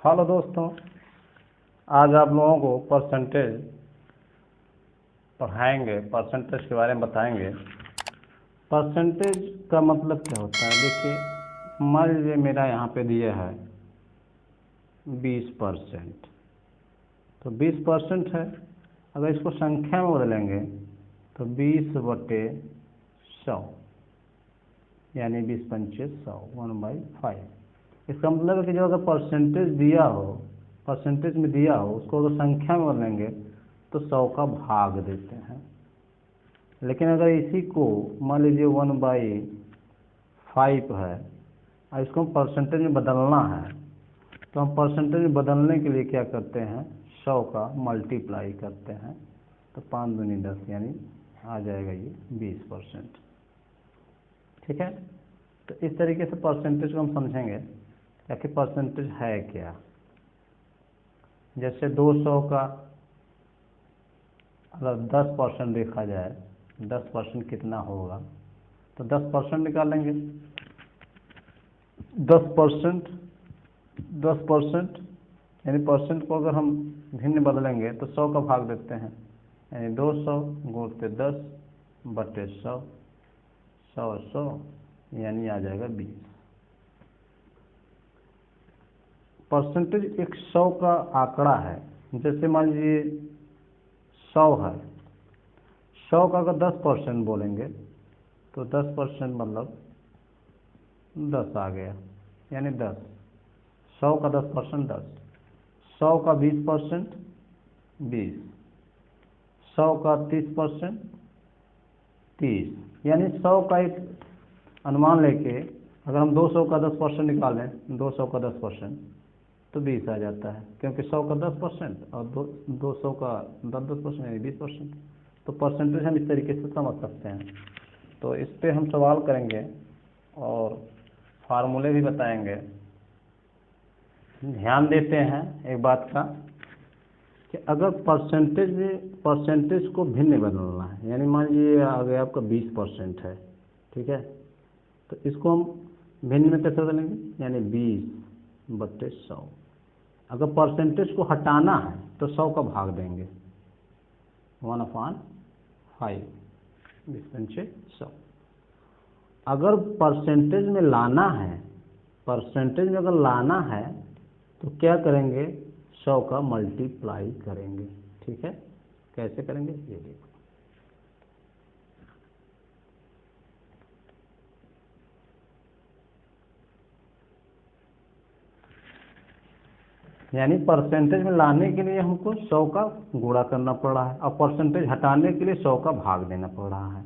Hello दोस्तों, आज आप लोगों को परसेंटेज पढ़ाएंगे, परसेंटेज के बारे में बताएंगे। परसेंटेज का मतलब क्या होता है? देखिए, मान लीजिए मेरा यहाँ पे दिया है 20%, तो 20% है। अगर इसको संख्या में बदलेंगे तो 20/100 यानी 20×5 1/5। इसका मतलब है कि जो अगर परसेंटेज दिया हो, परसेंटेज में दिया हो, उसको अगर संख्या में बदलेंगे तो 100 का भाग देते हैं। लेकिन अगर इसी को मान लीजिए 1/5 है और इसको परसेंटेज में बदलना है, तो हम परसेंटेज में बदलने के लिए क्या करते हैं? 100 का मल्टीप्लाई करते हैं, तो 5 दूनी 10 यानी आ जाएगा ये 20%। ठीक है, तो इस तरीके से परसेंटेज को हम समझेंगे कि परसेंटेज है क्या। जैसे 200 का अगर 10% देखा जाए, 10% कितना होगा, तो 10% निकालेंगे। 10% यानी परसेंट को अगर हम भिन्न बदलेंगे तो 100 का भाग देते हैं, यानी 200 गुणते 10/100, 100 यानी आ जाएगा 20। परसेंटेज एक 100 का आंकड़ा है। जैसे मान लीजिए 100 है, 100 का अगर 10% बोलेंगे तो 10% मतलब 10 आ गया, यानी 10। 100 का 10% 10, 100 का 20% 20, 100 का 30% 30, यानी 100 का एक अनुमान लेके अगर हम 200 का 10% निकालें, 200 का 10% तो 20 आ जाता है, क्योंकि 100 का 10% और 200 का 10% यानी 20%। तो परसेंटेज हम इस तरीके से समझ सकते हैं। तो इस पे हम सवाल करेंगे और फार्मूले भी बताएंगे। ध्यान देते हैं एक बात का कि अगर परसेंटेज को भिन्न बदलना है, यानी मान लीजिए आ गया आपका 20% है, ठीक है, तो इसको हम भिन्न में कैसे बदलेंगे? यानी 20/100। अगर परसेंटेज को हटाना है तो 100 का भाग देंगे, 1/5, 20×100। अगर परसेंटेज में लाना है, परसेंटेज में अगर लाना है तो क्या करेंगे? 100 का मल्टीप्लाई करेंगे। ठीक है, कैसे करेंगे ये देखो। यानी परसेंटेज में लाने के लिए हमको 100 का गुणा करना पड़ रहा है और परसेंटेज हटाने के लिए 100 का भाग देना पड़ रहा है।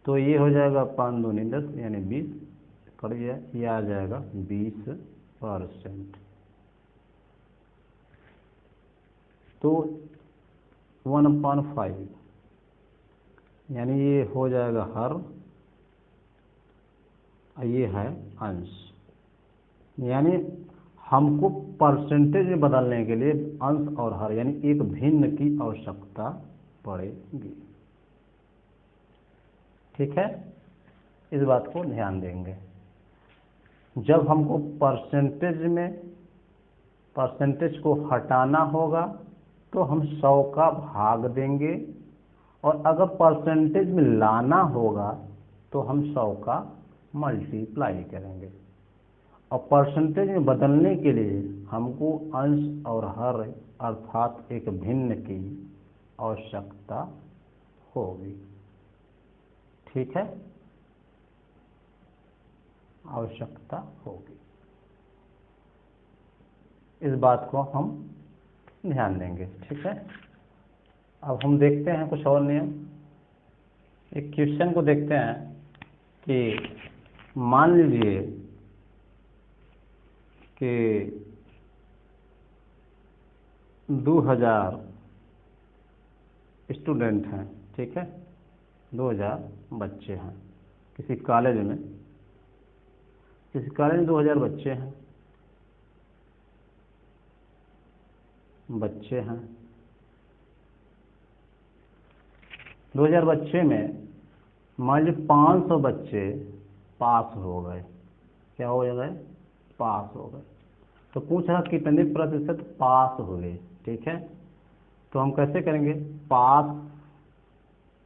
तो ये हो जाएगा 5 दूनी 10 यानी 20, कर दिया, ये आ जाएगा 20%। तो 1/5 यानी ये हो जाएगा हर, ये है अंश। यानी हमको परसेंटेज में बदलने के लिए अंश और हर यानी एक भिन्न की आवश्यकता पड़ेगी। ठीक है, इस बात को ध्यान देंगे। जब हमको परसेंटेज को हटाना होगा तो हम 100 का भाग देंगे, और अगर परसेंटेज में लाना होगा तो हम 100 का मल्टीप्लाई करेंगे। और परसेंटेज में बदलने के लिए हमको अंश और हर अर्थात एक भिन्न की आवश्यकता होगी। ठीक है, आवश्यकता होगी। इस बात को हम ध्यान देंगे। ठीक है, अब हम देखते हैं कुछ और नियम। एक क्वेश्चन को देखते हैं कि मान लीजिए कि 2000 स्टूडेंट हैं, ठीक है, 2000 बच्चे हैं किसी कॉलेज में, 2000 बच्चे हैं। 2000 बच्चे में मान लीजिए 500 बच्चे पास हो गए। क्या हो गए? पास हो गए। तो पूछ रहा कितने प्रतिशत पास हुए। ठीक है, तो हम कैसे करेंगे, पास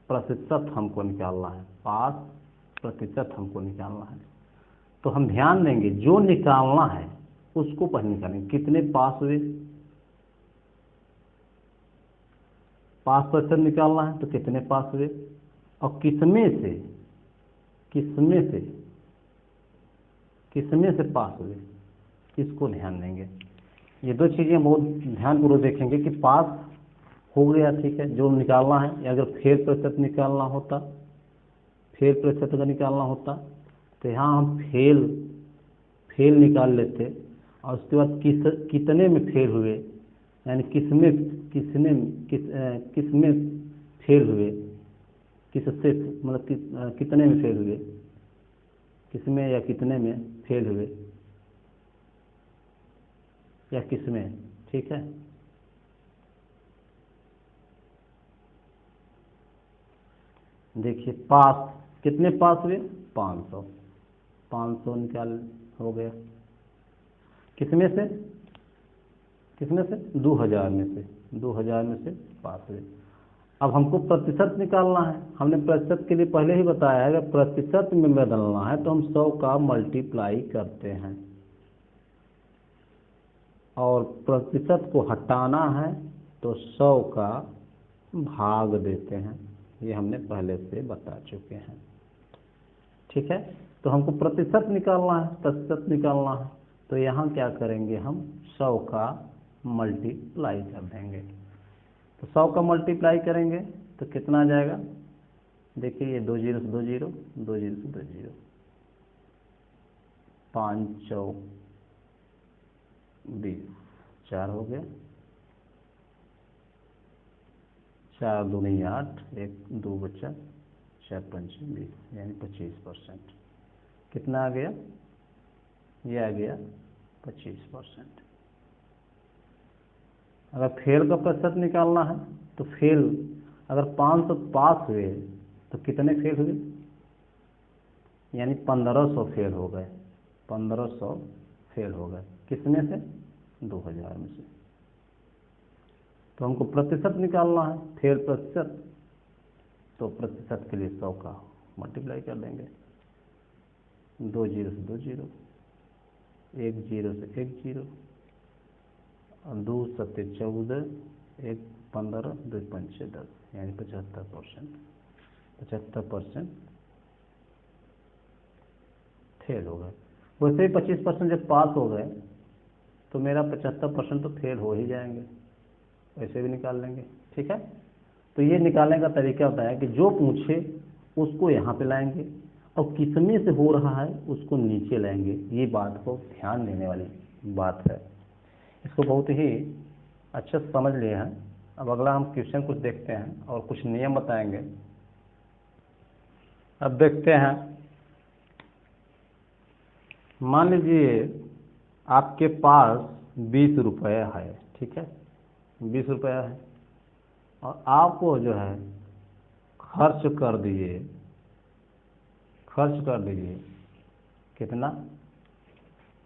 प्रतिशत हमको निकालना है, पास प्रतिशत हमको निकालना है। तो हम ध्यान देंगे जो निकालना है उसको पहले निकालेंगे, कितने पास हुए, पास प्रतिशत निकालना है तो कितने पास हुए, और किसमें से किसमें से किसमें से पास हुए, इसको ध्यान देंगे। ये दो चीज़ें बहुत ध्यानपूर्वक देखेंगे कि पास हो गया, ठीक है, जो निकालना है। या अगर फेल प्रतिशत निकालना होता, फेल प्रतिशत अगर निकालना होता तो यहाँ हम फेल फेल निकाल लेते, और उसके बाद कितने में फेल हुए, यानी किसमें किसने किसमें फेल हुए, किससे मतलब कितने में फेल हुए, किसमें या कितने में फेल हुए या किसमें। ठीक है, देखिए पास कितने पास हुए, 500, 500 निकाल हो गया, किसमें से 2000 में से, 2000 में से पास हुए। अब हमको प्रतिशत निकालना है, हमने प्रतिशत के लिए पहले ही बताया है, अगर प्रतिशत में बदलना है तो हम 100 का मल्टीप्लाई करते हैं, और प्रतिशत को हटाना है तो 100 का भाग देते हैं। ये हमने पहले से बता चुके हैं। ठीक है, तो हमको प्रतिशत निकालना है, प्रतिशत निकालना है, तो यहाँ क्या करेंगे, हम 100 का मल्टीप्लाई कर देंगे। तो 100 का मल्टीप्लाई करेंगे तो कितना आ जाएगा, देखिए ये 2 जीरो से 2 जीरो, 2 जीरो से 2 जीरो, 5 चौ 20, 4 हो गया, 4 दूनी 8, 1 2 बचा, 4 5 20, यानी 25%। कितना आ गया, ये आ गया 25%। अगर फेल का प्रतिशत निकालना है तो फेल, अगर 500 पास हुए तो कितने फेल हुए, यानी 1500 फेल हो गए, 1500 फेल हो गए, किसमें से, 2000 में से। तो हमको प्रतिशत निकालना है, फेल प्रतिशत, तो प्रतिशत के लिए 100 का मल्टीप्लाई कर देंगे, 2 जीरो से 2 जीरो, 1 जीरो से 1 जीरो, और 2 सत्ते 14, 1 15, 2 पंचे 10, यानी 75%। 75% फेल हो गए। वैसे ही 25% जब पास हो गए तो मेरा 75% तो फेल हो ही जाएंगे, ऐसे भी निकाल लेंगे। ठीक है, तो ये निकालने का तरीका होता है कि जो पूछे उसको यहाँ पे लाएंगे, और किसमें से हो रहा है उसको नीचे लाएंगे। ये बात को ध्यान देने वाली बात है, इसको बहुत ही अच्छे से समझ लिए हैं। अब अगला हम क्वेश्चन कुछ देखते हैं और कुछ नियम बताएंगे। अब देखते हैं, मान लीजिए आपके पास 20 रुपये है, ठीक है, 20 रुपया है, और आपको जो है खर्च कर दिए, कितना,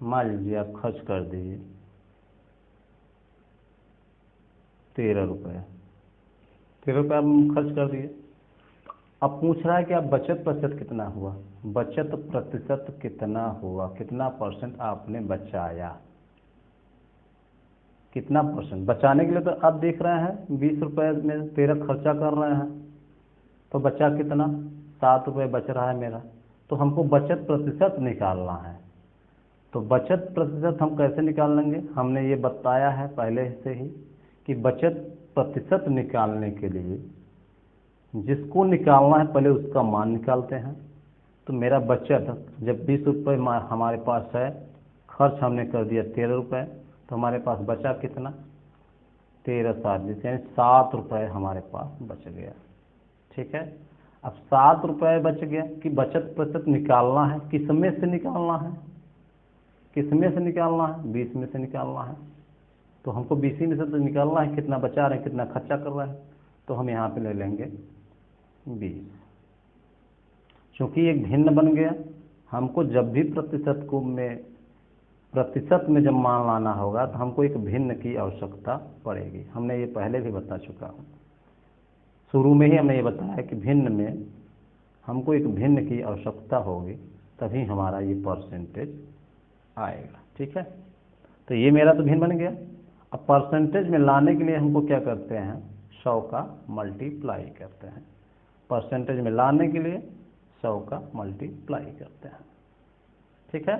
मान लीजिए आप खर्च कर दिए 13 रुपये, 13 रुपये आप खर्च कर दिए। अब पूछ रहा है कि आप बचत प्रतिशत कितना हुआ, बचत प्रतिशत कितना हुआ, कितना परसेंट आपने बचाया, कितना परसेंट बचाने के लिए। तो आप देख रहे हैं 20 रुपये में 13 खर्चा कर रहे हैं, तो बचा कितना, 7 रुपये बच रहा है मेरा। तो हमको बचत प्रतिशत निकालना है। तो बचत प्रतिशत हम कैसे निकाल लेंगे, हमने ये बताया है पहले से ही कि बचत प्रतिशत निकालने के लिए जिसको निकालना है पहले उसका मान निकालते हैं। तो मेरा बचत, जब 20 रुपये हमारे पास है, खर्च हमने कर दिया 13 रुपये, तो हमारे पास बचा कितना, 13 7 20, यानी 7 रुपये हमारे पास बच गया। ठीक है, अब 7 रुपये बच गया कि बचत प्रतिशत निकालना है, किस में से निकालना है, किस में से निकालना है, 20 में से निकालना है। तो हमको 20 में से तो निकालना है, कितना बचा रहे हैं, कितना खर्चा कर रहे हैं। तो हम यहाँ पे ले लेंगे 20, चूँकि एक भिन्न बन गया। हमको जब भी प्रतिशत को में प्रतिशत में जब मान लाना होगा तो हमको एक भिन्न की आवश्यकता पड़ेगी। हमने ये पहले भी बता चुका हूँ, शुरू में ही हमने ये बताया कि भिन्न में हमको एक भिन्न की आवश्यकता होगी, तभी हमारा ये परसेंटेज आएगा। ठीक है, तो ये मेरा तो भिन्न बन गया। अब परसेंटेज में लाने के लिए हमको क्या करते हैं, 100 का मल्टीप्लाई करते हैं। परसेंटेज में लाने के लिए 100 का मल्टीप्लाई करते हैं। ठीक है,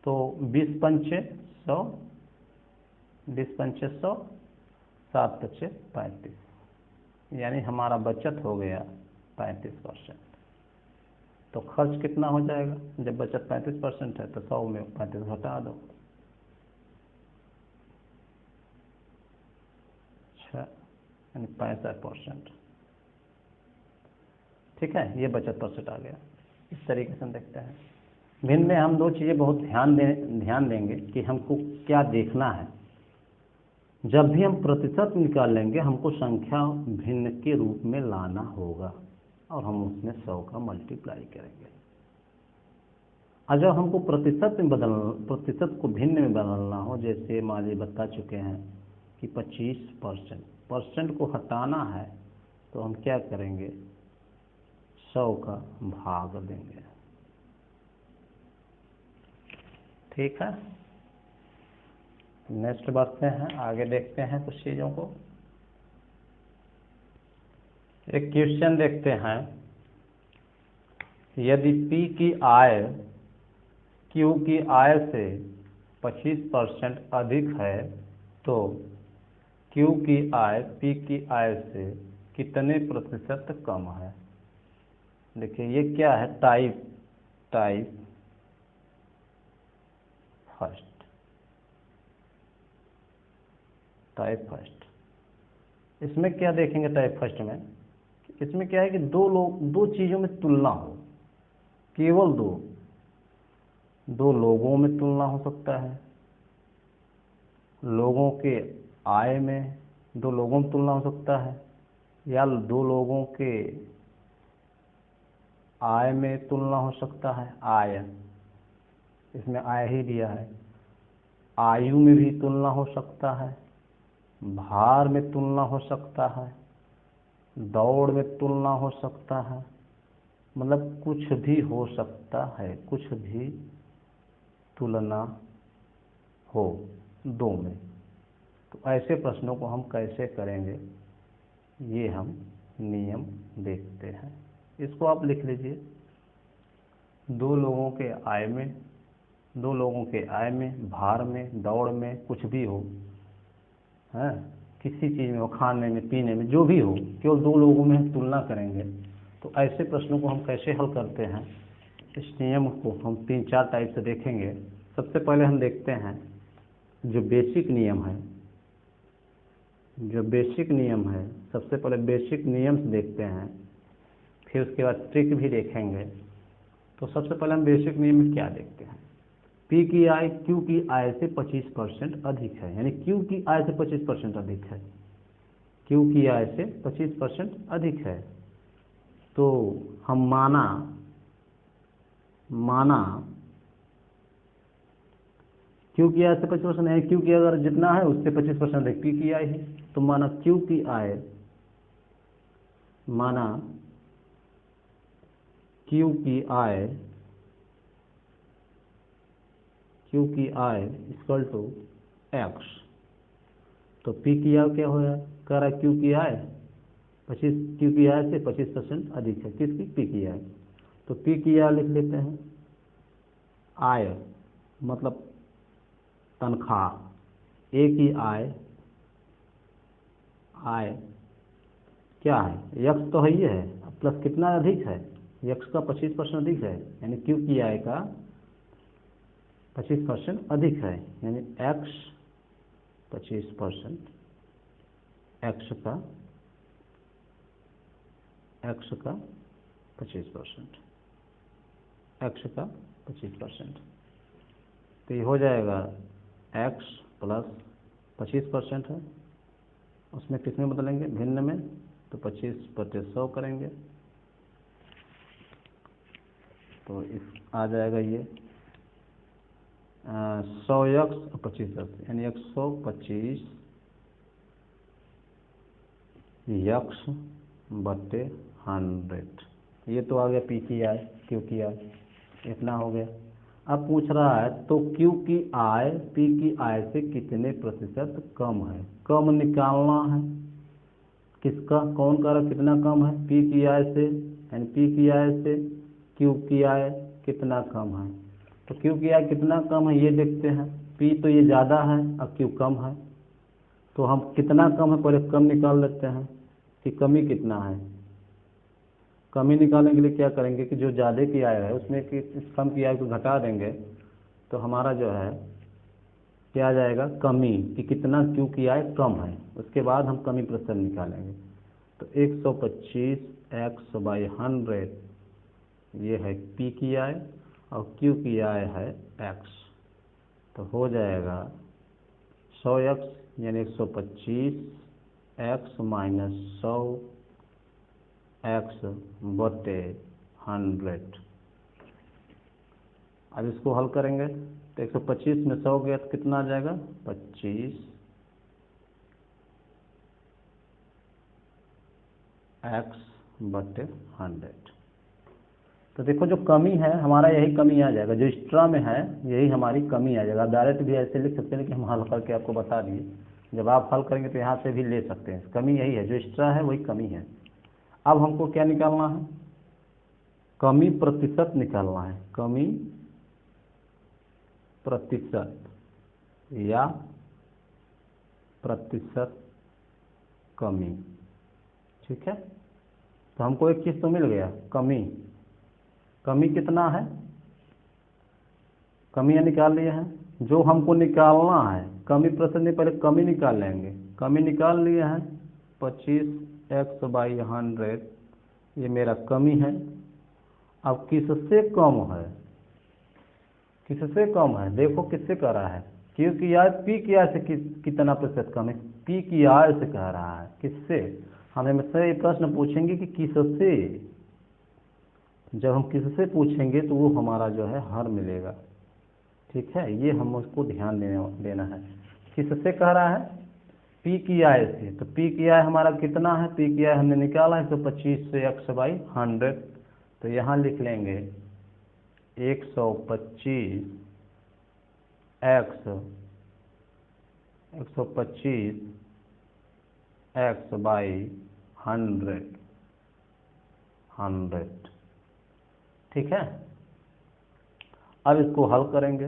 तो 20 पंचे 100, 20 पंचे 100, 7 पच्चे 35, यानी हमारा बचत हो गया 35%। तो खर्च कितना हो जाएगा, जब बचत 35% है तो 100 में 35 घटा दो, अच्छा, यानी 65%। ठीक है, ये बचत परसेंट आ गया। इस तरीके से हम देखते हैं। भिन्न में हम दो चीज़ें बहुत ध्यान देंगे कि हमको क्या देखना है। जब भी हम प्रतिशत निकालेंगे हमको संख्या भिन्न के रूप में लाना होगा और हम उसमें 100 का मल्टीप्लाई करेंगे। और जब हमको प्रतिशत को भिन्न में बदलना हो, जैसे मान लीजिए बता चुके हैं कि 25% परसेंट को हटाना है, तो हम क्या करेंगे, 100 का भाग देंगे। ठीक है, नेक्स्ट बढ़ते हैं, आगे देखते हैं कुछ चीज़ों को। एक क्वेश्चन देखते हैं, यदि P की आय Q की आय से 25% अधिक है तो Q की आय P की आय से कितने प्रतिशत कम है। देखिए ये क्या है, टाइप फर्स्ट। इसमें क्या देखेंगे, टाइप फर्स्ट में इसमें क्या है कि दो चीज़ों में तुलना हो, केवल दो लोगों में तुलना हो सकता है, लोगों के आय में, दो लोगों में तुलना हो सकता है, या दो लोगों के आय में तुलना हो सकता है। आय, इसमें आय ही दिया है। आयु में भी तुलना हो सकता है, भार में तुलना हो सकता है, दौड़ में तुलना हो सकता है, मतलब कुछ भी हो सकता है, कुछ भी तुलना हो दो में। तो ऐसे प्रश्नों को हम कैसे करेंगे, ये हम नियम देखते हैं। इसको आप लिख लीजिए, दो लोगों के आय में, भार में, दौड़ में, कुछ भी हो, है किसी चीज़ में हो, खाने में, पीने में, जो भी हो, केवल दो लोगों में हम तुलना करेंगे। तो ऐसे प्रश्नों को हम कैसे हल करते हैं, इस नियम को हम 3-4 टाइप से देखेंगे। सबसे पहले हम देखते हैं जो बेसिक नियम है, सबसे पहले बेसिक नियम से देखते हैं, फिर उसके बाद ट्रिक भी देखेंगे। तो सबसे पहले हम बेसिक नियम में क्या देखते हैं, P की आय Q की आय से 25% अधिक है, यानी Q की आय से 25% अधिक है, Q की आय से 25% अधिक है। तो हम माना Q की आय से 25% है, Q की अगर जितना है उससे 25% अधिक P की आय है, तो माना Q की आय इक्वल टू X। तो P की आय क्या होगा, कह रहा है Q की आय से 25% अधिक है, किसकी, P की आय। तो P की आय लिख लेते हैं, आय मतलब तनख्वाह, A की आय क्या है, X तो है ही है, प्लस कितना अधिक है, X का 25% अधिक है, यानी Q की आय का 25% अधिक है, यानी X 25%, X का 25%। तो ये हो जाएगा X प्लस 25% है, उसमें किस में बदलेंगे, भिन्न में, तो 25/100 करेंगे, तो इस आ जाएगा ये 100x 25x यानी 125 यक्स बटे 100। ये तो आ गया पी की आई, क्यू की आई, इतना हो गया। अब पूछ रहा है तो क्यू की आई पी की आई से कितने प्रतिशत कम है, कम निकालना है। किसका, कौन कारक कितना कम है, पी की आई से, यानी पी की आई से क्यू की आई कितना कम है। तो क्यू की आई कितना कम है ये देखते हैं। पी तो ये ज़्यादा है और क्यू कम है, तो हम कितना कम है पहले कम निकाल लेते हैं कि कमी कितना है। कमी निकालने के लिए क्या करेंगे कि जो ज़्यादा की आय है उसमें कि इस कम की आय को घटा देंगे, तो हमारा जो है क्या आ जाएगा, कमी कि कितना क्यू की आय कम है। उसके बाद हम कमी प्रतिशत निकालेंगे। तो 125 एक्स बाई 100 ये है पी की आय और क्यू की आय है एक्स, तो हो जाएगा 100x यानी 125 एक्स माइनस 100 एक्स बटे 100। अब इसको हल करेंगे तो 125 में 100 गया तो कितना आ जाएगा, 25 एक्स बटे 100। तो देखो जो कमी है हमारा यही कमी आ जाएगा, जो एक्स्ट्रा में है यही हमारी कमी आ जाएगा। डायरेक्ट भी ऐसे लिख सकते हैं कि हम हल करके आपको बता दिए, जब आप हल करेंगे तो यहाँ से भी ले सकते हैं। कमी यही है, जो एक्स्ट्रा है वही कमी है। अब हमको क्या निकालना है, कमी प्रतिशत निकालना है, कमी प्रतिशत या प्रतिशत कमी। ठीक है, तो हमको एक चीज़ तो मिल गया, कमी। कमी कितना है, कमी निकाल लिए हैं। जो हमको निकालना है कमी प्रतिशत नहीं, पहले कमी निकाल लेंगे। कमी निकाल लिए हैं 25 एक्स बाई 100, ये मेरा कमी है। अब किससे कम है, किससे कम है, देखो किससे कह रहा है, क्यू की आय पी की आय से कितना प्रतिशत कम है, पी की आय से कह रहा है। किससे, हमें मुझसे ये प्रश्न पूछेंगे कि किससे। जब हम किससे पूछेंगे तो वो हमारा जो है हर मिलेगा। ठीक है, ये हम उसको ध्यान देना है। किससे कह रहा है, पी की आय से। तो पी की आय हमारा कितना है, पी की आय हमने निकाला है 125 से एक्स बाई 100, तो यहाँ लिख लेंगे 125 एक्स 125 एक्स बाई 100। ठीक है, अब इसको हल करेंगे।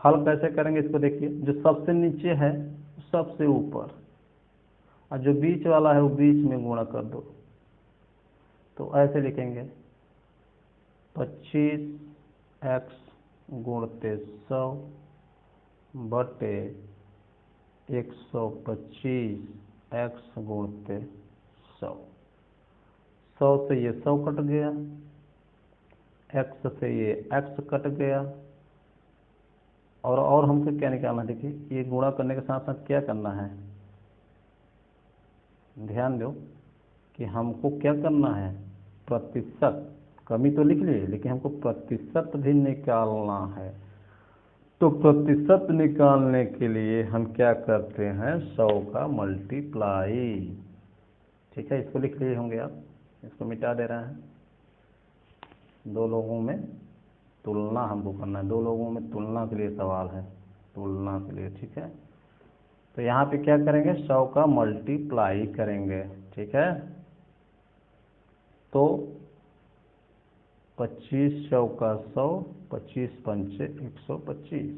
हल कैसे करेंगे इसको देखिए, जो सबसे नीचे है सबसे ऊपर और जो बीच वाला है वो बीच में गुणा कर दो। तो ऐसे लिखेंगे 25 एक्स गुणते 100 बटे 125 एक्स गुणते 100। 100 से ये 100 कट गया, एक्स से ये एक्स कट गया, और हमको क्या निकालना है, देखिए ये गुणा करने के साथ साथ क्या करना है, ध्यान दो कि हमको क्या करना है, प्रतिशत। कमी तो लिख लिए लेकिन हमको प्रतिशत भी निकालना है। तो प्रतिशत निकालने के लिए हम क्या करते हैं, 100 का मल्टीप्लाई। ठीक है, इसको लिख लिए होंगे आप, इसको मिटा दे रहे हैं। दो लोगों में तुलना हमको करना है, दो लोगों में तुलना के लिए सवाल है, तुलना के लिए। ठीक है, तो यहाँ पे क्या करेंगे, 100 का मल्टीप्लाई करेंगे। ठीक है, तो 25 100 का 100, 25 पंचे 125,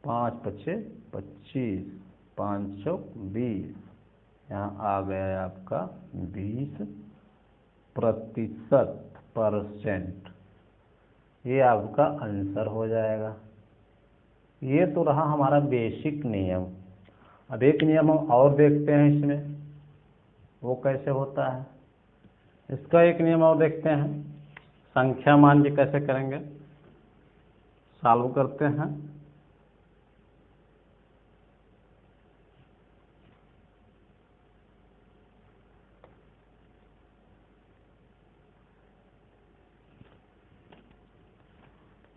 5 पचे 25, 5 20, यहाँ आ गया आपका 20%, परसेंट। ये आपका आंसर हो जाएगा। ये तो रहा हमारा बेसिक नियम। अब एक नियम हम और देखते हैं इसमें, वो कैसे होता है। इसका एक नियम और देखते हैं, संख्या मान जी कैसे करेंगे, सॉल्व करते हैं।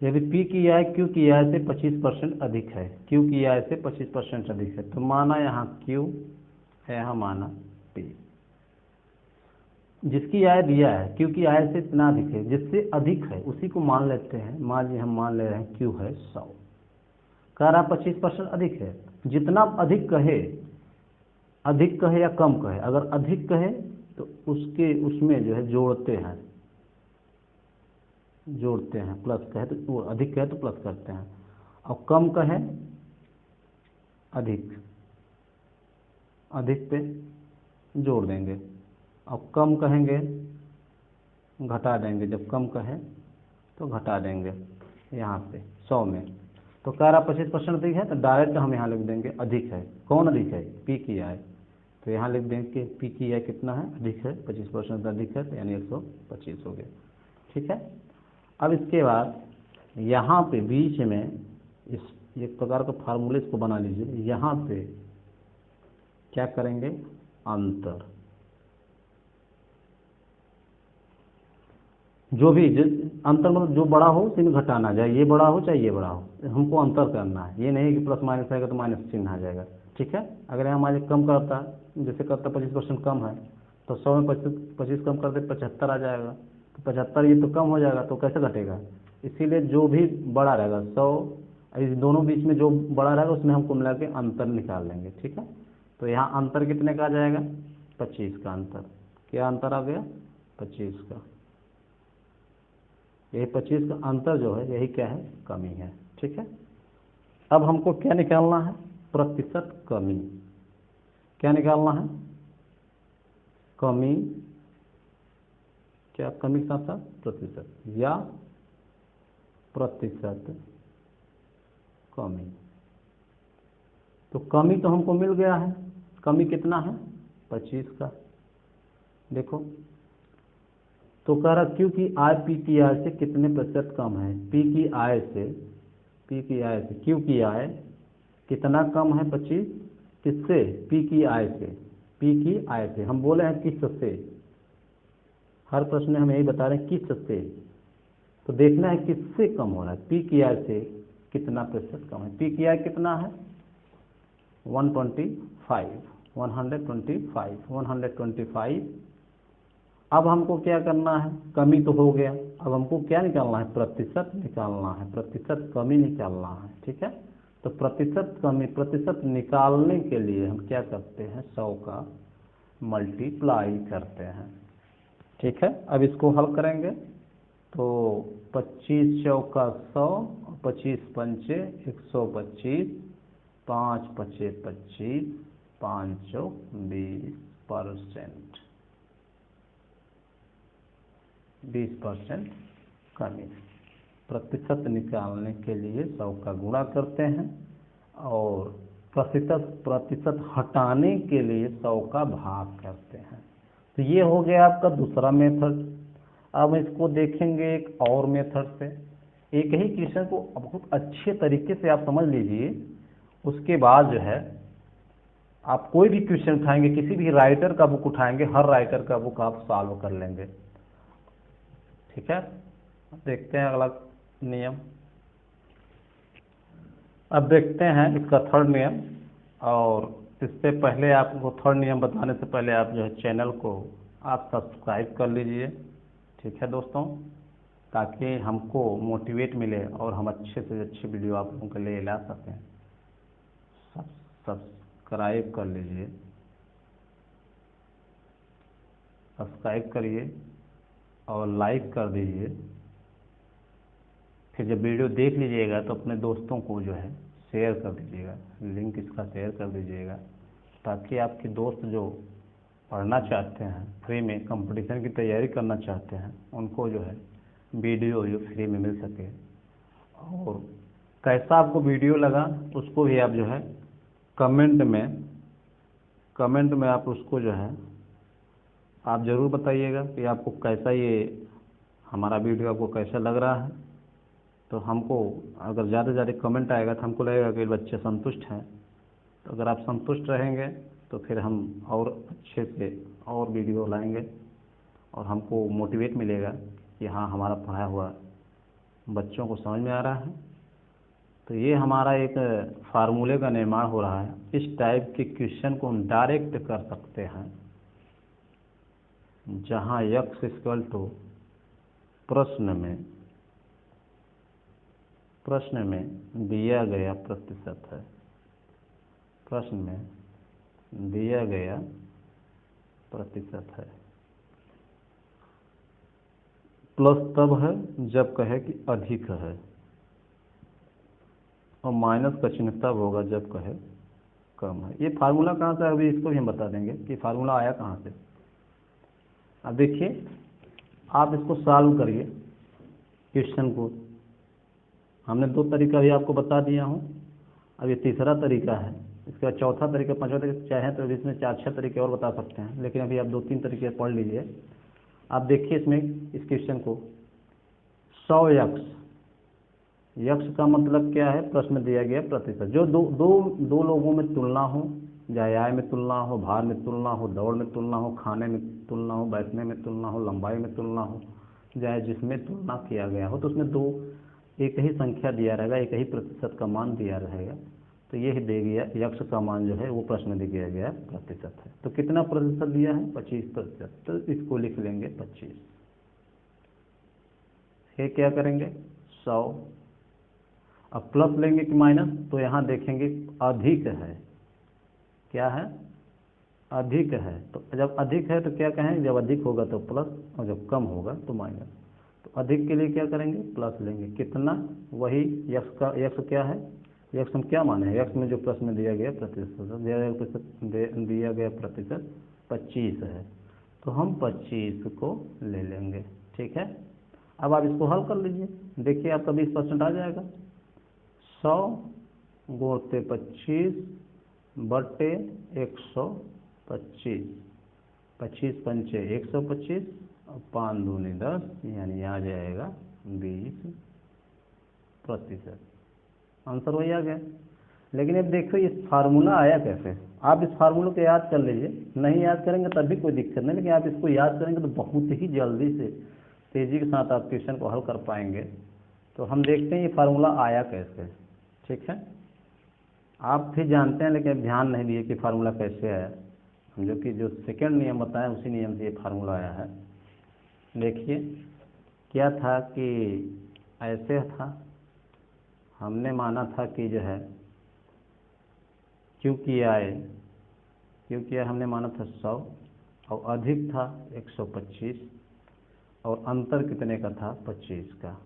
यदि पी की आय क्यू की आय से 25% अधिक है, क्यू की आय से 25% अधिक है, तो माना यहाँ क्यू है, यहाँ माना पी। जिसकी आय दिया है क्यू की आय से इतना अधिक है, जिससे अधिक है उसी को मान लेते हैं। मान लीजिए हम मान ले रहे हैं क्यू है 100, कह रहा 25% अधिक है। जितना अधिक कहे या कम कहे, अगर अधिक कहे तो उसमें जो है जोड़ते हैं, प्लस कहे तो वो अधिक कहे तो प्लस करते हैं, और कम कहे अधिक पे जोड़ देंगे, और कम कहेंगे घटा देंगे। जब कम कहे तो घटा देंगे यहाँ पे 100 में। तो कह रहा 25% अधिक है, तो डायरेक्ट हम यहाँ लिख देंगे अधिक है। कौन अधिक है? पी की आय। तो यहाँ लिख देंगे कि पी की आय कितना है, अधिक है, 25% अधिक है, तो यानी 125 हो गया। ठीक है। अब इसके बाद यहाँ पे बीच में एक प्रकार का फार्मूले इसको बना लीजिए। यहाँ पे क्या करेंगे, अंतर, जो भी अंतर मतलब जो बड़ा हो उसी में घटाना, चाहे ये बड़ा हो चाहे ये बड़ा हो, हमको अंतर करना है। ये नहीं कि प्लस माइनस आएगा तो माइनस चिन्ह आ जाएगा। ठीक है। अगर यहाँ हमारे कम करता, जैसे करता 25% कम है, तो 100 में 25 कम कर दे 75 आ जाएगा। तो 75 ये तो कम हो जाएगा, तो कैसे घटेगा? इसीलिए जो भी बड़ा रहेगा 100, इस दोनों बीच में जो बड़ा रहेगा उसमें हमको मिला के अंतर निकाल लेंगे। ठीक है। तो यहाँ अंतर कितने का आ जाएगा? 25 का अंतर। क्या अंतर आ गया? 25 का। यही 25 का अंतर जो है यही क्या है, कमी है। ठीक है। अब हमको क्या निकालना है? प्रतिशत कमी। क्या निकालना है? कमी। क्या कमी के साथ साथ प्रतिशत, या प्रतिशत कमी। तो कमी तो हमको मिल गया है। कमी कितना है? 25 का। देखो तो कह रहा क्यू की आय पी की आय से कितने प्रतिशत कम है? पी की आय से क्यू की आय कितना कम है? 25। किससे? पी की आय से। पी की आय से हम बोले हैं किससे, हर प्रश्न में हम यही बता रहे हैं किससे। तो देखना है किससे कम हो रहा है, पी की आय से कितना प्रतिशत कम है। पी की आय कितना है? 125। अब हमको क्या करना है? कमी तो हो गया, अब हमको क्या निकालना है? प्रतिशत निकालना है, प्रतिशत कमी निकालना है। ठीक है। तो प्रतिशत कमी, प्रतिशत निकालने के लिए हम क्या करते हैं? 100 का मल्टीप्लाई करते हैं। ठीक है। अब इसको हल करेंगे तो 25 चौका 100, 25 पंचे 125, 5 पचे 25, 5 चौक 20%। 20% कमी। प्रतिशत निकालने के लिए 100 का गुणा करते हैं, और प्रतिशत हटाने के लिए 100 का भाग करते हैं। तो ये हो गया आपका दूसरा मेथड। अब इसको देखेंगे एक और मेथड से। एक ही क्वेश्चन को बहुत अच्छे तरीके से आप समझ लीजिए, उसके बाद जो है आप कोई भी क्वेश्चन उठाएंगे, किसी भी राइटर का बुक उठाएंगे, हर राइटर का बुक आप सॉल्व कर लेंगे। ठीक है। देखते हैं अगला नियम। अब देखते हैं इसका थर्ड नियम, और इससे पहले आपको थर्ड नियम बताने से पहले आप जो है चैनल को आप सब्सक्राइब कर लीजिए। ठीक है दोस्तों, ताकि हमको मोटिवेट मिले और हम अच्छे से अच्छी वीडियो आप लोगों के लिए ला सकें। सब्सक्राइब कर लीजिए, सब्सक्राइब करिए और लाइक कर दीजिए। फिर जब वीडियो देख लीजिएगा तो अपने दोस्तों को जो है शेयर कर दीजिएगा, लिंक इसका शेयर कर दीजिएगा, ताकि आपके दोस्त जो पढ़ना चाहते हैं, फ्री में कंपटीशन की तैयारी करना चाहते हैं, उनको जो है वीडियो जो फ्री में मिल सके। और कैसा आपको वीडियो लगा उसको भी आप जो है कमेंट में आप उसको जो है आप ज़रूर बताइएगा कि आपको कैसा ये हमारा वीडियो आपको कैसा लग रहा है। तो हमको अगर ज़्यादा से ज़्यादा कमेंट आएगा तो हमको लगेगा कि बच्चे संतुष्ट हैं। तो अगर आप संतुष्ट रहेंगे तो फिर हम और अच्छे से और वीडियो लाएंगे, और हमको मोटिवेट मिलेगा कि हाँ हमारा पढ़ाया हुआ बच्चों को समझ में आ रहा है? तो ये हमारा एक फार्मूले का निर्माण हो रहा है। इस टाइप के क्वेश्चन को हम डायरेक्ट कर सकते हैं, जहाँ x इक्वल टू प्रश्न में दिया गया प्रतिशत है, प्रश्न में दिया गया प्रतिशत है, प्लस तब है जब कहे कि अधिक है, और माइनस का चिन्ह तब होगा जब कहे कम है। ये फार्मूला कहाँ से, अभी इसको भी हम बता देंगे कि फार्मूला आया कहाँ से। अब देखिए, आप इसको सॉल्व करिए क्वेश्चन को। हमने 2 तरीका भी आपको बता दिया हूँ, अब ये तीसरा तरीका है। इसके बाद चौथा तरीका, पांचवा तरीका चाहे तो इसमें 4-6 तरीके और बता सकते हैं, लेकिन अभी आप 2-3 तरीके पढ़ लीजिए। आप देखिए इसमें इस क्वेश्चन को 100x, यक्स का मतलब क्या है, प्रश्न दिया गया प्रतिशत। जो दो लोगों में तुलना हो, चाहे आय में तुलना हो, भार में तुलना हो, दौड़ में तुलना हो, खाने में तुलना हो, बैठने में तुलना हो, लंबाई में तुलना हो, चाहे जिसमें तुलना किया गया हो, तो उसमें एक ही संख्या दिया रहेगा, एक ही प्रतिशत का मान दिया रहेगा। तो ये दे गया यक्स का मान जो है वो प्रश्न में दिया गया प्रतिशत है। तो कितना प्रतिशत दिया है, 25%। तो इसको लिख लेंगे 25। ये क्या करेंगे 100। अब प्लस लेंगे कि माइनस, तो यहाँ देखेंगे अधिक है, क्या है, अधिक है। तो जब अधिक है तो क्या कहें, जब अधिक होगा तो प्लस, और जब कम होगा तो माइनस। तो अधिक के लिए क्या करेंगे, प्लस लेंगे। कितना, वही यक्स का, यक्स क्या है, यक्स हम क्या माने हैं, यक्स में जो प्रश्न में दिया गया प्रतिशत, दिया गया प्रतिशत 25 है, तो हम 25 को ले लेंगे। ठीक है, अब आप इसको हल कर लीजिए, देखिए आपका 20% आ जाएगा। 100 गुणते 25 बटे 125, 25 पंचे 125 और 5 दूनी 10, यानी आ जाएगा 20%। आंसर वही आ गया। लेकिन अब देखो ये फार्मूला आया कैसे, आप इस फार्मूले को याद कर लीजिए। नहीं याद करेंगे तब भी कोई दिक्कत नहीं, लेकिन आप इसको याद करेंगे तो बहुत ही जल्दी से, तेज़ी के साथ आप क्वेश्चन को हल कर पाएंगे। तो हम देखते हैं ये फार्मूला आया कैसे। ठीक है, आप भी जानते हैं, लेकिन ध्यान नहीं दिए कि फार्मूला कैसे आया। हम जो सेकंड नियम बताएं उसी नियम से ये फार्मूला आया है। देखिए क्या था कि ऐसे था, हमने माना था कि जो है क्योंकि हमने माना था 100 और अधिक था 125, और अंतर कितने का था, 25 का।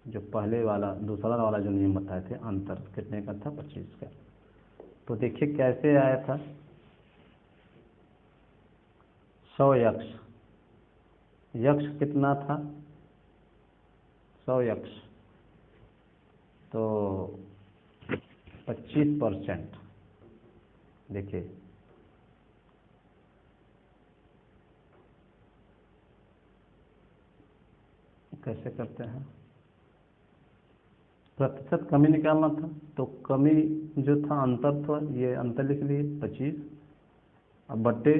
जो पहले वाला दूसरा वाला जो नियम बताए थे, अंतर कितने का था, 25 का। तो देखिए कैसे आया था, 100x, यक्स कितना था 100x, तो 25%। देखिए कैसे करते हैं, प्रतिशत कमी निकालना था, तो कमी जो था अंतर था, ये अंतर लिख लिए 25। अब बट्टे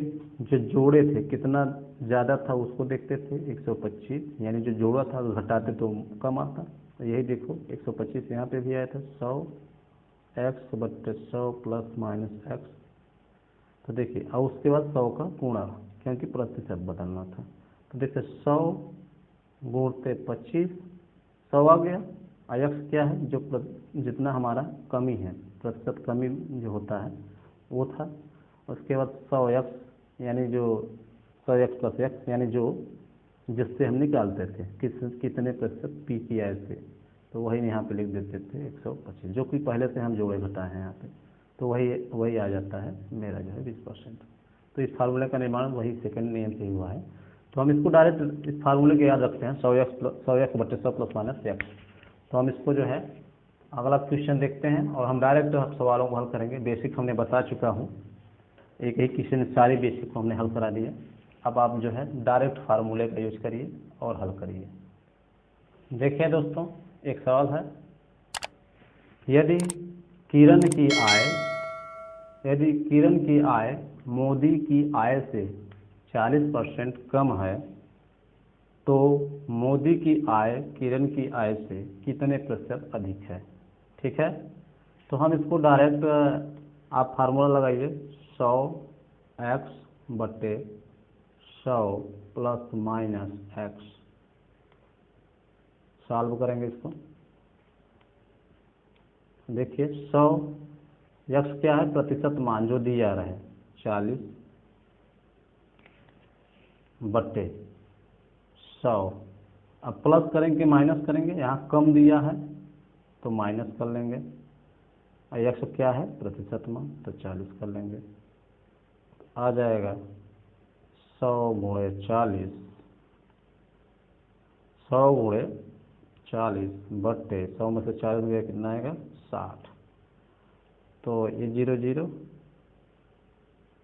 जो जोड़े थे कितना ज़्यादा था उसको देखते थे, 125, यानी जो जोड़ा था घटाते तो कम आता। तो यही देखो 125 यहाँ पे भी आया था, 100x बट्टे 100 प्लस माइनस x। तो देखिए और उसके बाद 100 का गुणा, क्योंकि प्रतिशत बदलना था। तो देखिए 100 गुणते 25, 100 आ गया। x क्या है, जो जितना हमारा कमी है, प्रतिशत कमी जो होता है वो था। उसके बाद 100x, यानी जो 100x प्लस x, यानी जो जिससे हम निकालते थे कितने प्रतिशत पी की आय से, तो वही यहाँ पे लिख देते थे 125, जो कि पहले से हम जोड़े घटाए हैं यहाँ पे। तो वही आ जाता है मेरा जो है 20%। तो इस फार्मूले का निर्माण वही सेकंड नियम से ही हुआ है। तो हम इसको डायरेक्ट इस फार्मूले के याद रखते हैं, 100x बटे 100 प्लस माइनस x। तो हम इसको जो है अगला क्वेश्चन देखते हैं, और हम डायरेक्ट सवालों को हल करेंगे। बेसिक हमने बता चुका हूँ, एक ही क्वेश्चन सारी बेसिक को हमने हल करा दिया। अब आप जो है डायरेक्ट फार्मूले का यूज करिए और हल करिए। देखिए दोस्तों, एक सवाल है, यदि किरण की आय मोदी की आय से 40% कम है, तो मोदी की आय किरण की आय से कितने प्रतिशत अधिक है। ठीक है, तो हम इसको डायरेक्ट आप फार्मूला लगाइए 100x/100 plus minus x, solve करेंगे इसको। देखिए 100 x क्या है, प्रतिशत मान जो दिया रहे 40/100। अब प्लस करेंगे माइनस करेंगे, यहाँ कम दिया है तो माइनस कर लेंगे, और x क्या है प्रतिशत मान तो 40 कर लेंगे। आ जाएगा 100 गुणे 40, 100 गुणे 40/100 में से 40 गया कितना आएगा 60। तो ये 0 0,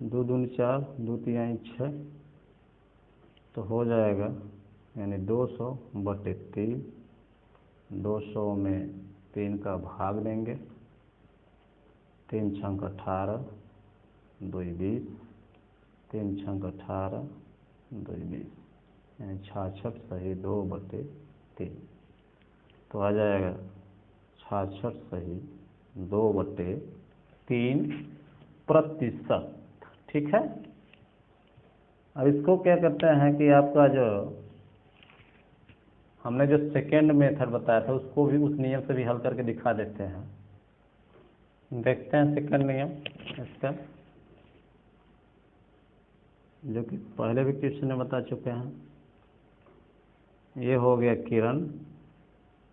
2 दूनी 4, 2 तिहाई 6, तो हो जाएगा यानी 200/3। 200 में 3 का भाग देंगे, 3 छंक 18, 2 20, 3 छंक 18, 2 20, यानी 66 सही 2/3। तो आ जाएगा 66 सही 2/3%। ठीक है, अब इसको क्या करते हैं कि आपका जो हमने जो सेकेंड मेथड बताया था उसको भी उस नियम से भी हल करके दिखा देते हैं। देखते हैं सेकेंड नियम इसका, जो कि पहले भी क्वेश्चन में बता चुके हैं। ये हो गया किरण,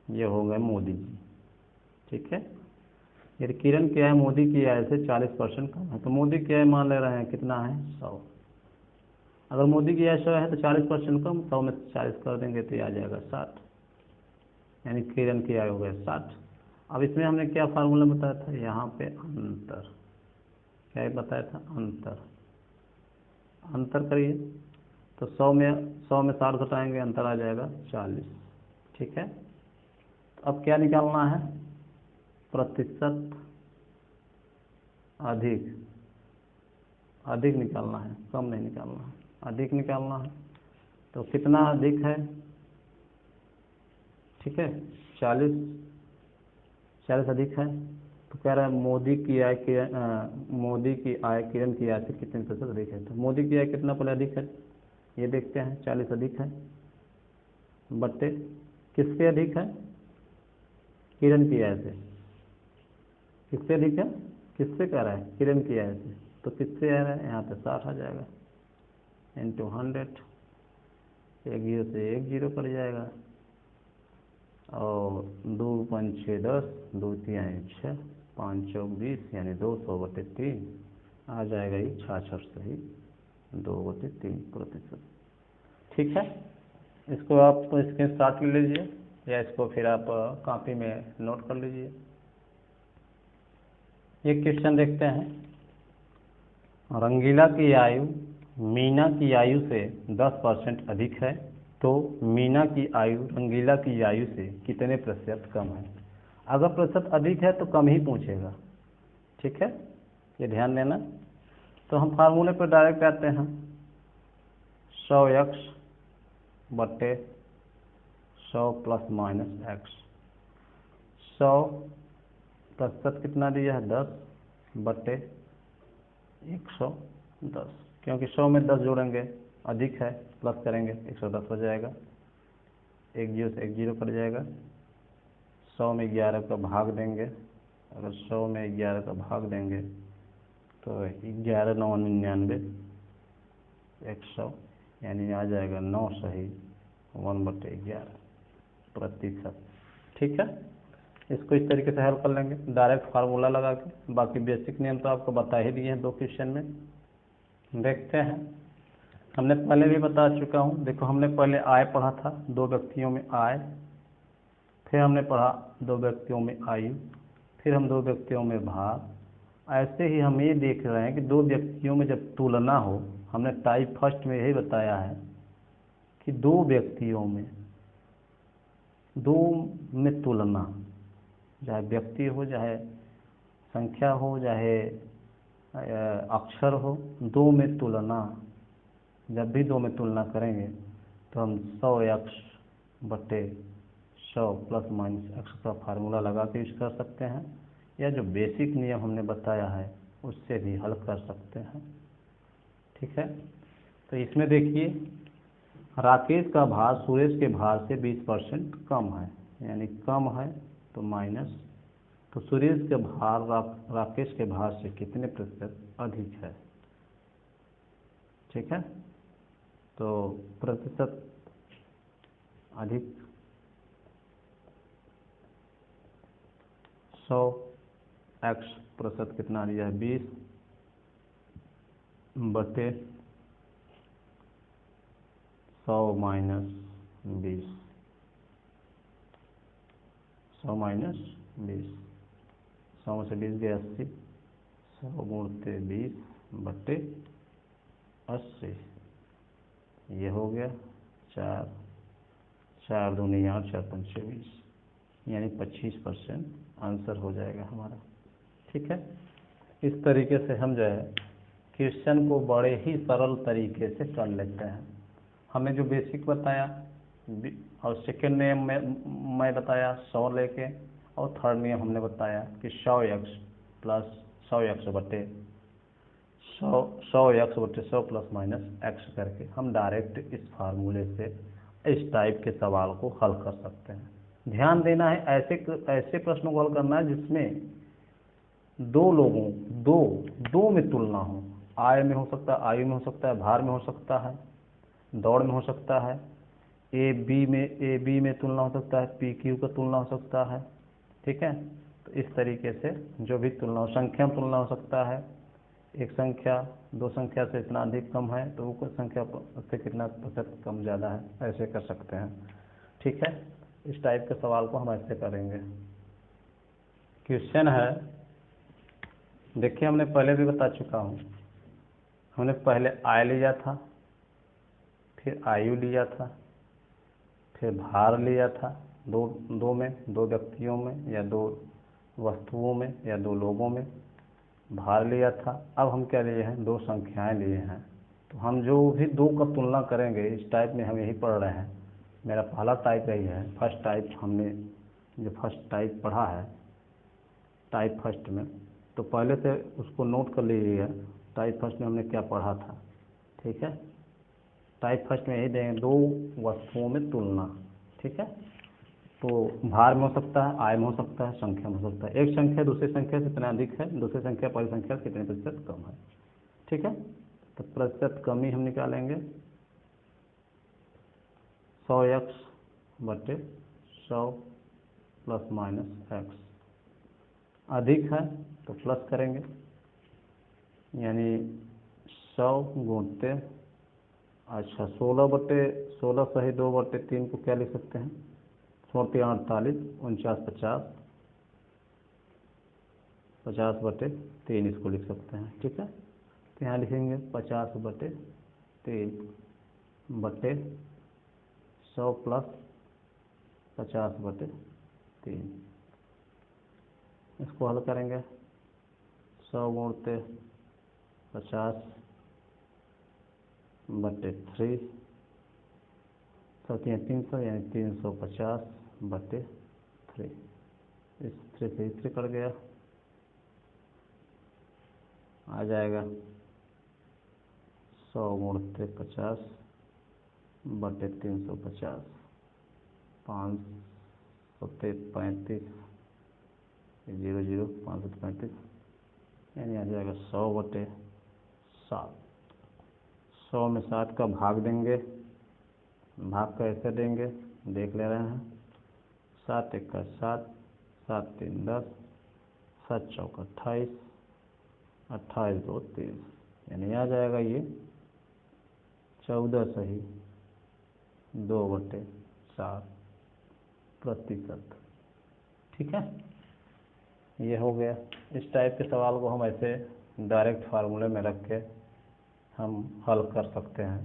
ये हो गए मोदी जी। ठीक है, यदि किरण की आय मोदी की आय से 40% कम है, तो मोदी की आय मान ले रहे हैं कितना है 100। अगर मोदी की आय 100 है तो 40% कम, 100 में 40 कर देंगे तो ये आ जाएगा 60, यानी किरण की आय हो गया 60। अब इसमें हमने क्या फार्मूला बताया था, यहाँ पे अंतर, क्या बताया था अंतर, अंतर करिए तो 100 में 60 घटाएंगे, अंतर आ जाएगा 40। ठीक है, तो अब क्या निकालना है, प्रतिशत अधिक, अधिक निकालना है, कम नहीं निकालना है, अधिक निकालना है। तो कितना अधिक है, ठीक है 40 अधिक है, तो कह रहा है मोदी की आय मोदी की आय किरण की आय से कितने प्रतिशत अधिक है। तो मोदी की आय कितना पहले अधिक है ये देखते हैं, 40 अधिक है, बट्टे किससे अधिक है, किरण की आय से। किससे अधिक है, किससे कह रहा है, किरण की आय से, तो किससे आ रहा है, यहाँ पे 60 आ जाएगा इंटू 100, 1 0 से 1 0 कट जाएगा, और 2 5 6 10, 2 3 6, 5 चौक 20, यानी 200/3 आ जाएगा ये 66 सही 2/3%। ठीक है, इसको आप स्क्रीनशॉट ले लीजिए या इसको फिर आप कॉपी में नोट कर लीजिए। ये क्वेश्चन देखते हैं, रंगीला की आयु मीना की आयु से 10% अधिक है, तो मीना की आयु रंगीला की आयु से कितने प्रतिशत कम है। अगर प्रतिशत अधिक है तो कम ही पूछेगा। ठीक है, ये ध्यान देना। तो हम फार्मूले पर डायरेक्ट आते हैं, 100x/100 प्लस माइनस x। 100 प्रतिशत कितना दिया है 10/110, क्योंकि 100 में 10 जोड़ेंगे अधिक है, प्लस करेंगे 110 हो जाएगा, 1 0 से 1 0 कट जाएगा। 100 में 11 का भाग देंगे, अगर 100 में 11 का भाग देंगे तो 11 9 99, 100, यानी आ जाएगा 9 सही 1/11%। ठीक है, इसको इस तरीके से हल कर लेंगे डायरेक्ट फार्मूला लगा के। बाकी बेसिक नियम तो आपको बता ही दिए हैं 2 क्वेश्चन में। देखते हैं, हमने पहले भी बता चुका हूँ। देखो हमने पहले आय पढ़ा था, 2 व्यक्तियों में आय, फिर हमने पढ़ा 2 व्यक्तियों में आयु, फिर हम 2 व्यक्तियों में भाग। ऐसे ही हम ये देख रहे हैं कि 2 व्यक्तियों में जब तुलना हो, हमने टाइप फर्स्ट में यही बताया है कि 2 व्यक्तियों में, 2 में तुलना, चाहे व्यक्ति हो, चाहे संख्या हो, चाहे अक्षर हो, 2 में तुलना, जब भी 2 में तुलना करेंगे तो हम 100x बटे 100 प्लस माइनस x का फार्मूला लगा के यूज कर सकते हैं, या जो बेसिक नियम हमने बताया है उससे भी हल कर सकते हैं। ठीक है, तो इसमें देखिए राकेश का भार सुरेश के भार से 20% कम है, यानी कम है तो माइनस, तो सुरेश के भार राकेश के भार से कितने प्रतिशत अधिक है। ठीक है, तो प्रतिशत अधिक 100x प्रतिशत कितना दिया है 20 बटे 100 माइनस 20, 100 माइनस 20, 100 में से 20 गया 80, 100 गुणते 20 बटे 80, ये हो गया 4 दूनी 8 4 पंचे 20, यानी 25% आंसर हो जाएगा हमारा। ठीक है, इस तरीके से हम जो है क्वेश्चन को बड़े ही सरल तरीके से कर लेते हैं। हमें जो बेसिक बताया और सेकेंड नियम में मैं बताया 100 लेके, और थर्ड नियम हमने बताया कि 100x प्लस 100x बटे 100 प्लस माइनस x करके हम डायरेक्ट इस फार्मूले से इस टाइप के सवाल को हल कर सकते हैं। ध्यान देना है, ऐसे प्रश्नों को हल करना है जिसमें दो में तुलना हो, आय में हो सकता है, आयु में हो सकता है, भार में हो सकता है, दौड़ में हो सकता है, ए बी में तुलना हो सकता है, पी क्यू का तुलना हो सकता है। ठीक है, तो इस तरीके से जो भी तुलना हो, संख्या में तुलना हो सकता है, एक संख्या दो संख्या से इतना अधिक कम है तो वो संख्या से कितना प्रतिशत कम ज़्यादा है, ऐसे कर सकते हैं। ठीक है, इस टाइप के सवाल को हम ऐसे करेंगे। क्वेश्चन है, देखिए हमने पहले भी बता चुका हूँ, हमने पहले आय लिया था, फिर आयु लिया था, फिर भार लिया था, दो व्यक्तियों में या दो वस्तुओं में या दो लोगों में भार लिया था। अब हम क्या लिए हैं, दो संख्याएं लिए हैं। तो हम जो भी दो का तुलना करेंगे, इस टाइप में हम यही पढ़ रहे हैं, मेरा पहला टाइप यही है, फर्स्ट टाइप हमने जो फर्स्ट टाइप पढ़ा है टाइप फर्स्ट में, तो पहले से उसको नोट कर लीजिएगा टाइप फर्स्ट में हमने क्या पढ़ा था। ठीक है, टाइप फर्स्ट में यही देंगे, दो वस्तुओं में तुलना। ठीक है, तो भार में हो सकता है, आय में हो सकता है, संख्या में हो सकता है। एक संख्या दूसरी संख्या से कितना अधिक है, दूसरी संख्या पहली संख्या से कितने प्रतिशत कम है। ठीक है, तो प्रतिशत कमी हम निकालेंगे 100x बटे 100 प्लस माइनस x, अधिक है तो प्लस करेंगे, यानी 100 गुणते, अच्छा 16 बटे 16 सही 2 बटे 3 को क्या लिख सकते हैं, 48 49 50, 50 बटे 3 इसको लिख सकते हैं। ठीक है, तो यहाँ लिखेंगे 50 बटे 3 बटे 100 प्लस 50 बटे 3, इसको हल करेंगे 100 गुणते 50 बटे 3, 300 यानी 350 बटे 3, इस 3 से 3 कट गया, आ जाएगा 100 गुणते 50 बटे 350, 5 35 0 535, यानी आ जाएगा 100 बटे 7। 100 में 7 का भाग देंगे, भाग कैसे देंगे देख ले रहे हैं, 7 1 का 7, 7 3 10, 7 चौक 28, 28 2 30, यानी आ जाएगा ये 14 सही 2 बटे 7 प्रतिशत। ठीक है, ये हो गया। इस टाइप के सवाल को हम ऐसे डायरेक्ट फार्मूले में रख के हम हल कर सकते हैं।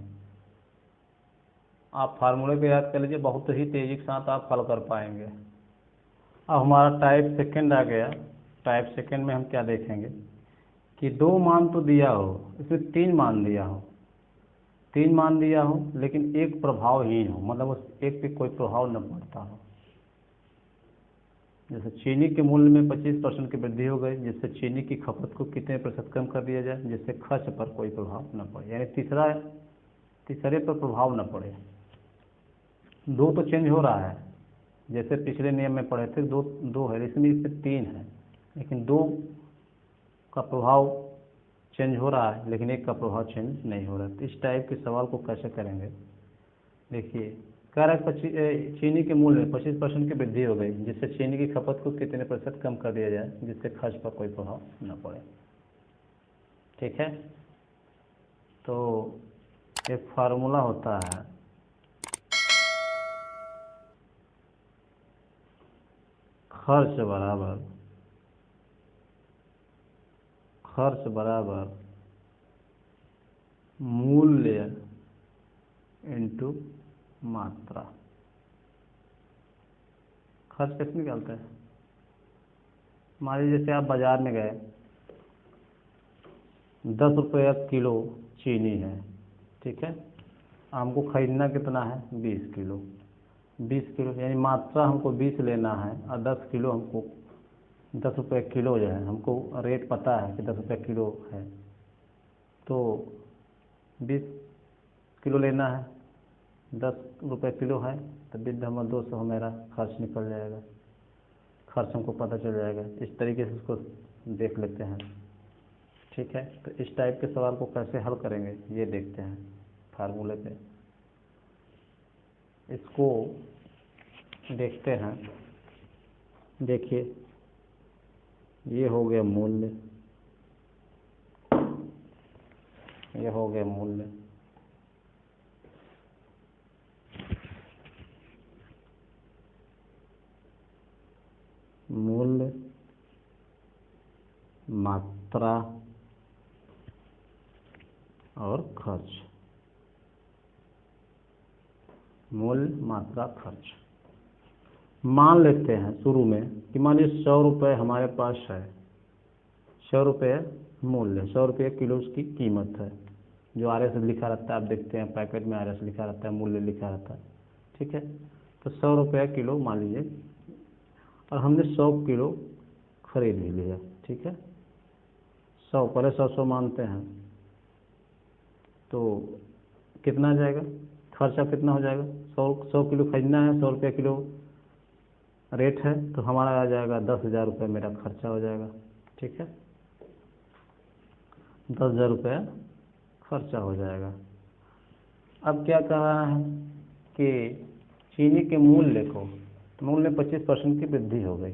आप फार्मूले को याद कर लीजिए, बहुत ही तेज़ी के साथ आप हल कर पाएंगे। अब हमारा टाइप सेकंड आ गया। टाइप सेकंड में हम क्या देखेंगे कि दो मान तो दिया हो, इसमें 3 मान दिया हो, 3 मान दिया हो लेकिन एक प्रभावहीन हो, मतलब उस एक पे कोई प्रभाव न पड़ता हो। जैसे चीनी के मूल्य में 25% की वृद्धि हो गई, जिससे चीनी की खपत को कितने प्रतिशत कम कर दिया जाए, जिससे खर्च पर कोई प्रभाव न पड़े, यानी तीसरे पर प्रभाव न पड़े। दो तो चेंज हो रहा है, जैसे पिछले नियम में पढ़े थे दो दो है, इसमें इससे 3 है, लेकिन 2 का प्रभाव चेंज हो रहा है लेकिन एक का प्रभाव चेंज नहीं हो रहा। तो इस टाइप के सवाल को कैसे करेंगे, देखिए कह रहा है चीनी के मूल्य में 25% की वृद्धि हो गई, जिससे चीनी की खपत को कितने प्रतिशत कम कर दिया जाए, जिससे खर्च पर कोई प्रभाव न पड़े। ठीक है, तो एक फार्मूला होता है, खर्च बराबर मूल्य इनटू मात्रा। खर्च कैसे निकालते हैं, मान लीजिए जैसे आप बाजार में गए, 10 रुपये किलो चीनी है, ठीक है, हमको खरीदना कितना है, 20 किलो। 20 किलो यानी मात्रा हमको 20 लेना है और 10 किलो हमको 10 रुपये किलो जो है, हमको रेट पता है कि 10 रुपये किलो है, तो 20 किलो लेना है, 10 रुपये किलो है, तो 20/200 मेरा खर्च निकल जाएगा, खर्च हमको पता चल जाएगा। इस तरीके से इसको देख लेते हैं। ठीक है, तो इस टाइप के सवाल को कैसे हल करेंगे ये देखते हैं फार्मूले पे। इसको देखते हैं, देखिए ये हो गया मूल्य, ये हो गया मूल्य, मूल्य मात्रा और खर्च, मूल्य मात्रा खर्च। मान लेते हैं शुरू में कि मान लीजिए 100 रुपये हमारे पास है, 100 रुपये मूल्य, 100 रुपये किलो उसकी कीमत है, जो RS लिखा रहता है, आप देखते हैं पैकेट में RS लिखा रहता है, मूल्य लिखा रहता है। ठीक है, तो 100 रुपये किलो मान लीजिए, और हमने 100 किलो खरीद भी लिया। ठीक है, 100 पहले 100 मानते हैं, तो कितना आ जाएगा, खर्चा कितना हो जाएगा, 100 किलो खरीदना है, 100 रुपये किलो रेट है, तो हमारा आ जाएगा 10,000 रुपये मेरा खर्चा हो जाएगा। ठीक है, 10,000 रुपये खर्चा हो जाएगा। अब क्या कह रहा है कि चीनी के मूल्य को, मूल्य 25% की वृद्धि हो गई,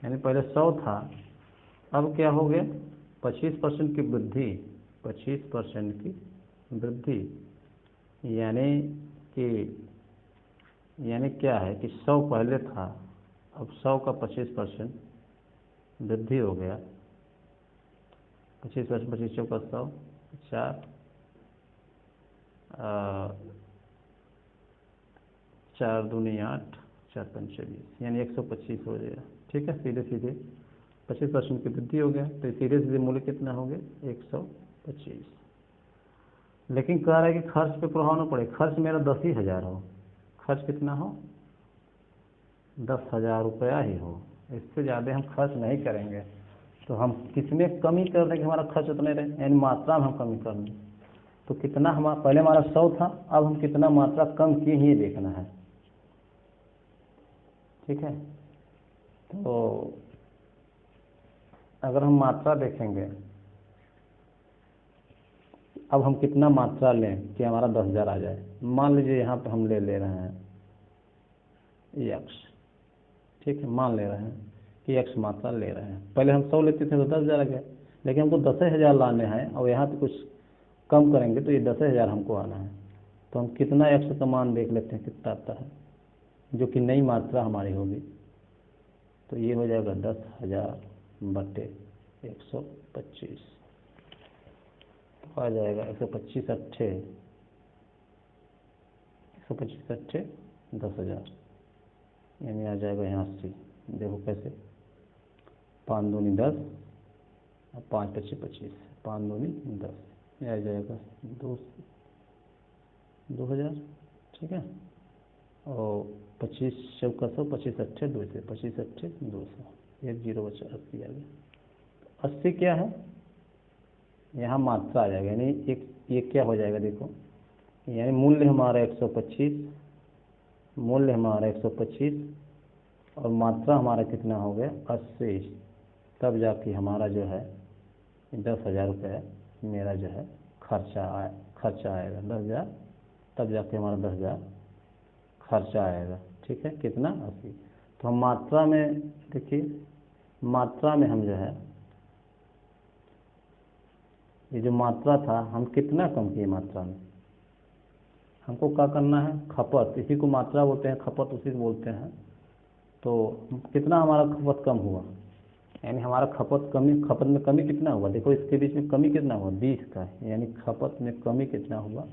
यानी पहले 100 था, अब क्या हो गया 25% की वृद्धि, 25% की वृद्धि, यानी क्या है कि 100 पहले था, अब 100 का 25% वृद्धि हो गया, 25%, 25 चौका 100, 4 दूनी 8, 4 पंचे 20, यानी 125 हो गया। ठीक है, सीधे सीधे 25% की वृद्धि हो गया, तो सीधे सीधे मूल्य कितना हो गया 125। लेकिन कह रहा है कि खर्च पे प्रभाव न पड़े, खर्च मेरा 10,000 हो, खर्च कितना हो 10,000 रुपया ही हो, इससे ज़्यादा हम खर्च नहीं करेंगे। तो हम किसमें कमी कर दें कि हमारा खर्च उतने रहे, यानी मात्रा में हम कमी कर दें। तो कितना हमारा, पहले हमारा 100 था, अब हम कितना मात्रा कम किए ही देखना है। ठीक है, तो अगर हम मात्रा देखेंगे, अब हम कितना मात्रा लें कि हमारा 10,000 आ जाए। मान लीजिए यहाँ पे हम ले रहे हैं x, ठीक है, मान ले रहे हैं कि x मात्रा ले रहे हैं, पहले हम 100 लेते थे तो 10,000 आ गया, लेकिन हमको 10,000 लाने हैं और यहाँ पे कुछ कम करेंगे तो ये 10,000 हमको आना है। तो हम कितना x का मान देख लेते हैं कितना आता है, जो कि नई मात्रा हमारी होगी, तो ये हो जाएगा 10,000 बटे 125, आ जाएगा 125 अट्ठे 10,000, यानी आ जाएगा यहाँ 80। देखो कैसे, 5 दूनी 10 और 5 पच्चीस 25, 5 दूनी 10, ये आ जाएगा 2 2000, ठीक है। और 25 चौका 100, 25 अट्ठे 200, 25 अट्ठे 200, 1 0 बचा 80 आ गया। 80 क्या है, यहाँ मात्रा आ जाएगा, यानी एक ये क्या हो जाएगा देखो, यानी मूल्य हमारा 125, मूल्य हमारा 125 और मात्रा हमारा कितना हो गया 80, तब जाके हमारा जो है 10,000 रुपये मेरा जो है खर्चा आएगा 10,000, तब जाके हमारा 10,000 खर्चा आएगा, ठीक है। कितना 80। तो हम मात्रा में देखिए, मात्रा में हम जो है ये जो मात्रा था हम कितना कम किए मात्रा में, हमको क्या करना है, खपत, इसी को मात्रा बोलते हैं, खपत उसी को बोलते हैं। तो कितना हमारा खपत कम हुआ, यानी हमारा खपत में कमी कितना हुआ, देखो इसके बीच में कमी कितना हुआ 20 का, यानी खपत में कमी कितना हुआ,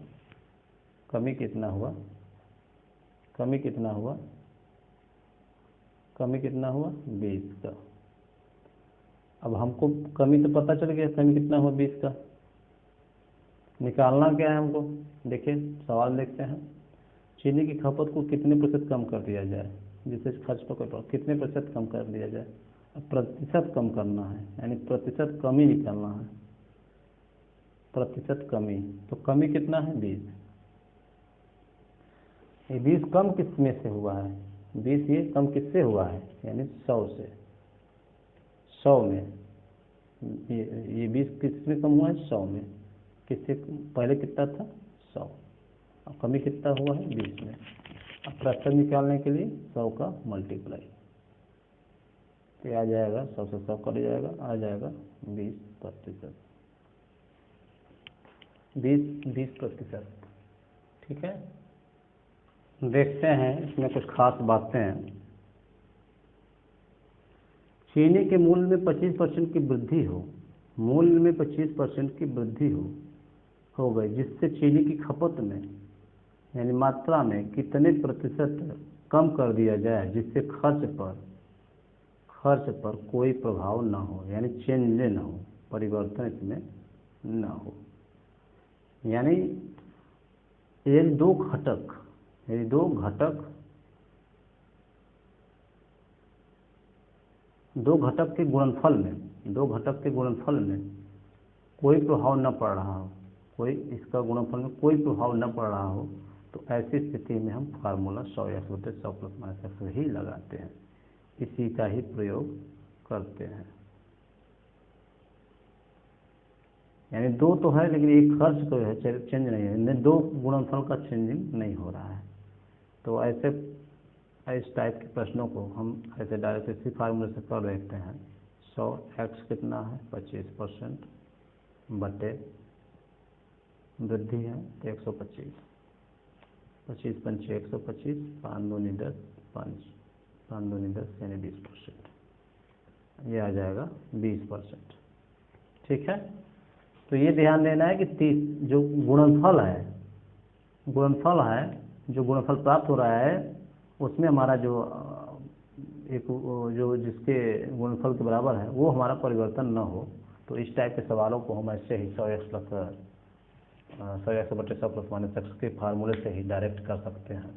कमी कितना हुआ, कमी कितना हुआ, कमी कितना हुआ 20 का। अब हमको कमी तो पता चल गया, कमी कितना हुआ 20 का, निकालना क्या है हमको, देखिए सवाल देखते हैं। चीनी की खपत को कितने प्रतिशत कम कर दिया जाए, जिससे खर्च पर कितने प्रतिशत कम कर दिया जाए, प्रतिशत कम करना है, यानी प्रतिशत कमी निकालना है, प्रतिशत कमी। तो कमी कितना है 20, ये 20 कम किस में से हुआ है, 20 ये कम किससे हुआ है, यानी 100 से, 100 में, ये 20 किस में कम हुआ है 100 में, किससे पहले कितना था 100, अब कमी कितना हुआ है 20 में। अब प्रतिशत निकालने के लिए 100 का मल्टीप्लाई, तो आ जाएगा 100 से 100 कट जाएगा, आ जाएगा 20%, 20%, ठीक है। देखते हैं इसमें कुछ खास बातें हैं। चीनी के मूल्य में 25% की वृद्धि हो, मूल्य में 25% की वृद्धि हो गई, जिससे चीनी की खपत में यानी मात्रा में कितने प्रतिशत कम कर दिया जाए, जिससे खर्च पर कोई प्रभाव ना हो, यानी चेंज ना हो, परिवर्तन इसमें ना हो। यानी ये दो घटक के गुणनफल में कोई प्रभाव न पड़ रहा हो, इसका गुणनफल में कोई प्रभाव न पड़ रहा हो, तो ऐसी स्थिति में हम फार्मूला 100x/100 + -x ही लगाते हैं, इसी का ही प्रयोग करते हैं। यानी दो तो है, लेकिन एक खर्च तो है चेंज नहीं है, दो गुणनफल का चेंजिंग नहीं हो रहा है। तो ऐसे इस टाइप के प्रश्नों को हम ऐसे डायरेक्ट इसी फार्मूले से कर देखते हैं। 100x कितना है 25% बटे वृद्धि है 125, 25 पंचे 125, 5 दूनी 10, 5 दूनी 10 यानी 20%, ये आ जाएगा 20%, ठीक है। तो ये ध्यान देना है कि 30 जो गुणनफल है, जो गुणनफल प्राप्त हो रहा है उसमें हमारा जो जिसके गुणनफल के बराबर है वो हमारा परिवर्तन न हो। तो इस टाइप के सवालों को हम ऐसे ही 100x/100 + -x के फार्मूले से ही डायरेक्ट कर सकते हैं।